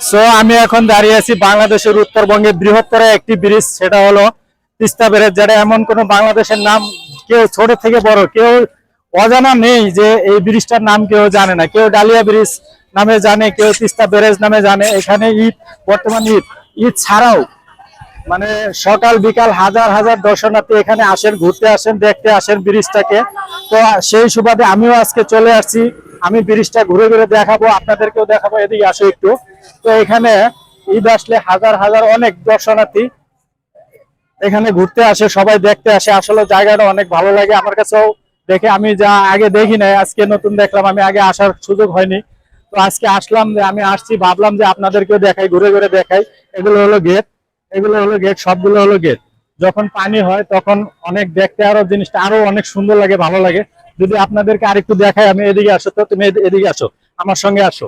So আমি এখন দাঁড়িয়ে আছি বাংলাদেশের উত্তরবঙ্গে বৃহত্তর একটি ব্রিজ, সেটা হলো তিস্তা ব্রিজ। যেটা এমন কোন বাংলাদেশের নাম কেউ ছোট থেকে বড় কেউ অজানা নেই যে এই ব্রিজটার নাম কেউ জানে না। কেউ ডালিয়া ব্রিজ নামে জানে, কেউ তিস্তা ব্রিজ নামে জানে। এখানে ঈদ, বর্তমান ঈদ, ঈদ ছাড়াও মানে সকাল বিকাল হাজার হাজার দর্শনার্থী এখানে আসেন, ঘুরতে আসেন, দেখতে আসেন ব্রিজটাকে। তো সেই সুবাদে আমিও আজকে চলে আসছি। আমি ব্রিজটা ঘুরে ঘুরে দেখাবো, আপনাদেরকেও দেখাবো। এদিকে আসো একটু। তো এখানে ঈদ আসলে হাজার হাজার অনেক দর্শনার্থী এখানে ঘুরতে আসে, সবাই দেখতে আসে। আসলে জায়গাটা অনেক ভালো লাগে আমার কাছেও দেখে। আমি যা আগে দেখি নাই, আজকে নতুন দেখলাম। আমি আগে আসার সুযোগ হয়নি, তো আজকে আসলাম। যে আমি আসছি, ভাবলাম যে আপনাদেরকেও দেখাই, ঘুরে ঘুরে দেখাই। এগুলো হলো গেট, এগুলো হলো গেট, সবগুলো হলো গেট। যখন পানি হয় তখন অনেক দেখতে আরো জিনিসটা আরো অনেক সুন্দর লাগে, ভালো লাগে। যদি আপনাদেরকে আরেকটু দেখাই, আমি এদিকে আসো, তো তুমি এদিকে আসো, আমার সঙ্গে আসো।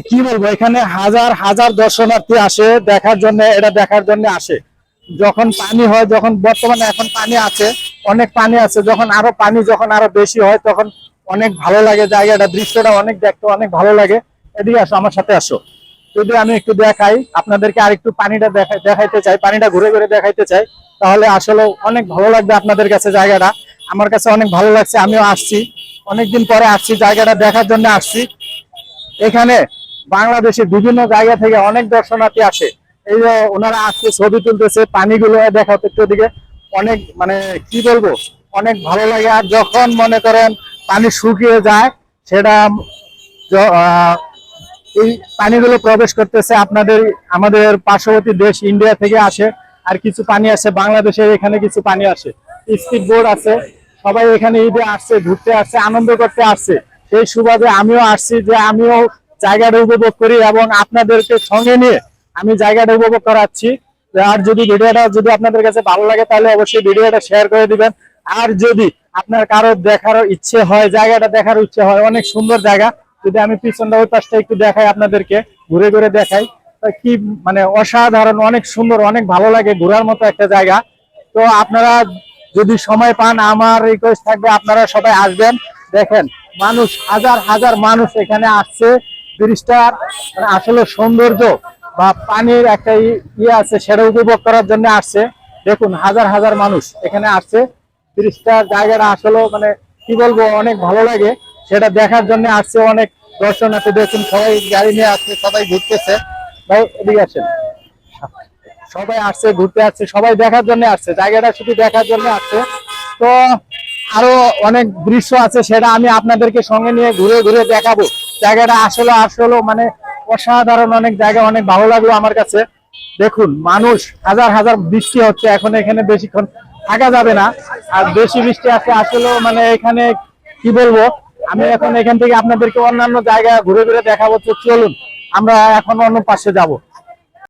কি বলবো, এখানে হাজার হাজার দর্শনার্থী আসে দেখার জন্য, এটা দেখার জন্য আসে। যখন পানি হয়, যখন বর্তমানে এখন পানি আছে, অনেক পানি আছে, যখন আরো পানি যখন আরো বেশি হয় তখন অনেক ভালো লাগে জায়গাটা, দৃশ্যটা অনেক দেখতে অনেক ভালো লাগে। এদিকে আসো, আমার সাথে আসো। যদি আমি একটু দেখাই আপনাদেরকে, আর একটু পানিটা দেখাইতে চাই, পানিটা ঘুরে ঘুরে দেখাইতে চাই, তাহলে আসলে অনেক ভালো লাগবে আপনাদের কাছে জায়গাটা। আমার কাছে অনেক ভালো লাগছে, আমিও আসছি, অনেকদিন পরে আসছি, জায়গাটা দেখার জন্য আসছি। এখানে বাংলাদেশের বিভিন্ন জায়গা থেকে অনেক দর্শনার্থী আসে। এই যে ওনারা আসছে, ছবি তুলতেছে, পানিগুলো দেখা হচ্ছে ওদিকে। অনেক মানে কি বলবো, অনেক ভালো লাগে। আর যখন মনে করেন পানি শুকিয়ে যায়, সেটা এই পানিগুলো প্রবেশ করতেছে আপনাদের আমাদের পার্শ্ববর্তী দেশ ইন্ডিয়া থেকে আসে। আর কিছু পানি আসে বাংলাদেশের, এখানে কিছু পানি আসে। স্পিড বোট আছে, সবাই এখানে ঈদে আসছে, ঘুরতে আসছে, আনন্দ করতে আসছে। সেই সুবাদে আমিও আসছি, যে আমিও জায়গাটা উপভোগ করি এবং আপনাদেরকে সঙ্গে নিয়ে আমি জায়গাটা উপভোগ করাচ্ছি। আর যদি ভিডিওটা যদি আপনাদের কাছে ভালো লাগে, তাহলে অবশ্যই ভিডিওটা শেয়ার করে দিবেন। আর যদি আপনার কারো দেখার ইচ্ছে হয়, জায়গাটা দেখার ইচ্ছে হয়, অনেক সুন্দর জায়গা। যদি আমি পিছনটা ওই পাশটা একটু দেখাই আপনাদেরকে, ঘুরে ঘুরে দেখাই, কি মানে অসাধারণ, অনেক সুন্দর, অনেক ভালো লাগে, ঘোরার মতো একটা জায়গা। তো আপনারা যদি সময় পান, আমার রিকোয়েস্ট থাকবে আপনারা সবাই আসবেন। দেখেন মানুষ, হাজার হাজার মানুষ এখানে আসছে। ব্রিজটার আসলে সৌন্দর্য বা পানির একটা ইয়ে আছে, সেটা উপভোগ করার জন্য আসছে। দেখুন হাজার হাজার মানুষ এখানে আসছে। ব্রিজটার জায়গাটা আসলে মানে কি বলবো, অনেক ভালো লাগে, সেটা দেখার জন্য আসছে অনেক দর্শনার্থী। দেখুন সবাই গাড়ি নিয়ে আসছে, সবাই ঘুরতেছে। ভাই এদিকে আসেন। সবাই আসছে, ঘুরতে আসছে, সবাই দেখার জন্য আসছে, জায়গাটা শুধু দেখার জন্য আসছে। তো আরো অনেক দৃশ্য আছে, সেটা আমি আপনাদেরকে সঙ্গে নিয়ে ঘুরে ঘুরে দেখাবো। জায়গাটা আসলে আসলে মানে অসাধারণ, অনেক জায়গা, অনেক ভালো লাগলো আমার কাছে। দেখুন মানুষ হাজার হাজার, বৃষ্টি হচ্ছে এখন, এখানে বেশিক্ষণ থাকা যাবে না। আর বেশি বৃষ্টি আছে আসলে, মানে এখানে কি বলবো। আমি এখন এখান থেকে আপনাদেরকে অন্যান্য জায়গা ঘুরে ঘুরে দেখাবো। তো চলুন আমরা এখন অন্য পাশে যাব।